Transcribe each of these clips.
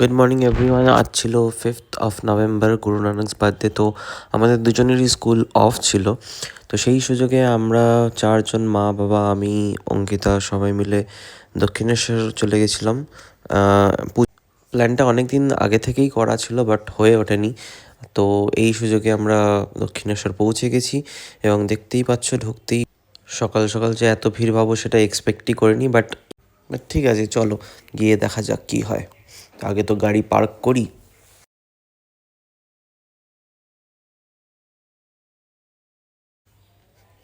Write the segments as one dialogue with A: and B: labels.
A: Good morning everyone. আজ ছিল 5th November, গুরু নানকস birthday. তো আমাদের দুজনেরই স্কুল অফ ছিল। তো সেই সুযোগে আমরা চারজন, মা বাবা, আমি, অঙ্কিতা, সবাই মিলে দক্ষিণেশ্বর চলে গেছিলাম। প্ল্যানটা অনেক দিন আগে থেকেই করা ছিল, বাট হয়ে ওঠেনি। তো এই সুযোগে আমরা দক্ষিণেশ্বর পৌঁছে গেছি এবং দেখতেই পাচ্ছ, ঢুকতেই সকাল সকাল যে এত ভিড় পাবো সেটা এক্সপেক্টই করিনি। বাট ঠিক আছে, চলো গিয়ে দেখা যাক কী হয়। আগে তো গাড়ি পার্ক করি।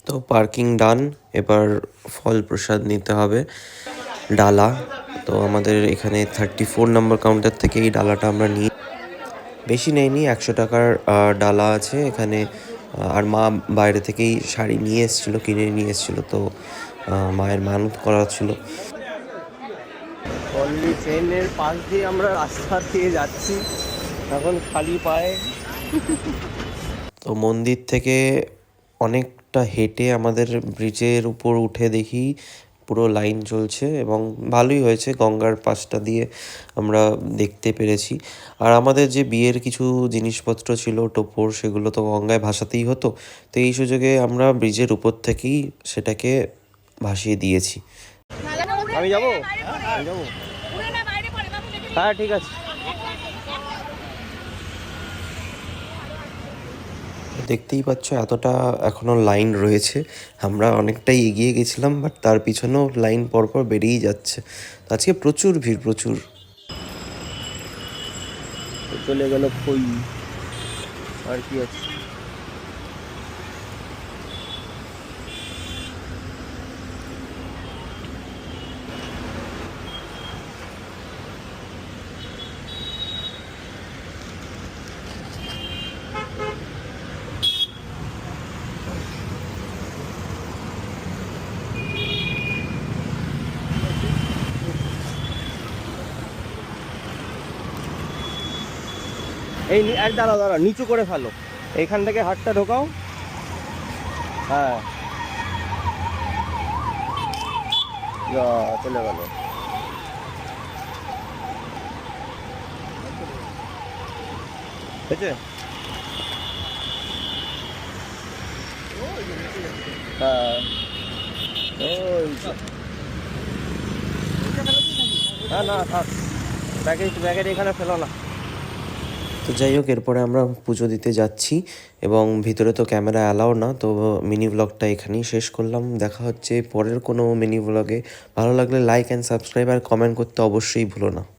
A: তো পার্কিং ডান। এবার ফল প্রসাদ নিতে হবে, ডালা। তো আমাদের এখানে 34 নম্বর কাউন্টার থেকে এই ডালাটা আমরা নিই। বেশি নেয়নি, 100 টাকার ডালা আছে এখানে। আর মা বাইরে থেকেই শাড়ি নিয়ে এসেছিলো, কিনে নিয়ে এসেছিলো। তো মায়ের মানত করা ছিল।
B: অলরেডি ট্রেনের পাশ দিয়ে আমরা রাস্তা দিয়ে যাচ্ছি এখন খালি পায়ে।
A: তো মন্দির থেকে অনেকটা হেঁটে আমাদের ব্রিজের উপর উঠে দেখি পুরো লাইন চলছে এবং ভালোই হয়েছে, গঙ্গার পাশটা দিয়ে আমরা দেখতে পেরেছি। আর আমাদের যে বিয়ের কিছু জিনিসপত্র ছিল, টোপর, সেগুলো তো গঙ্গায় ভাসাতেই হতো। তো এই সুযোগে আমরা ব্রিজের উপর থেকেই সেটাকে ভাসিয়ে দিয়েছি।
B: আমি যাবো, হ্যাঁ ঠিক আছে।
A: দেখতেই পাচ্ছ এতটা এখনও লাইন রয়েছে। আমরা অনেকটাই এগিয়ে গেছিলাম, বাট তার পিছনেও লাইন পরপর বেরিয়েই যাচ্ছে। আজকে প্রচুর ভিড়, প্রচুর।
B: চলে গেল কই, আর কি আছে। এই এক দাঁড়া নিচু করে ফেলো, এইখান থেকে হাতটা ঢোকাও। হ্যাঁ চলে গেল। হয়েছে, হ্যাঁ হ্যাঁ না থাক, ব্যাগের এখানে ফেলো না।
A: তো যাই হোক, এরপরে আমরা পুজো দিতে যাচ্ছি এবং ভিতরে তো ক্যামেরা অ্যালাউ না। তো মিনি ব্লগটা এখানেই শেষ করলাম। দেখা হচ্ছে পরের কোনো মিনি ব্লগে। ভালো লাগলে লাইক অ্যান্ড সাবস্ক্রাইব আর কমেন্ট করতে অবশ্যই ভুলো না।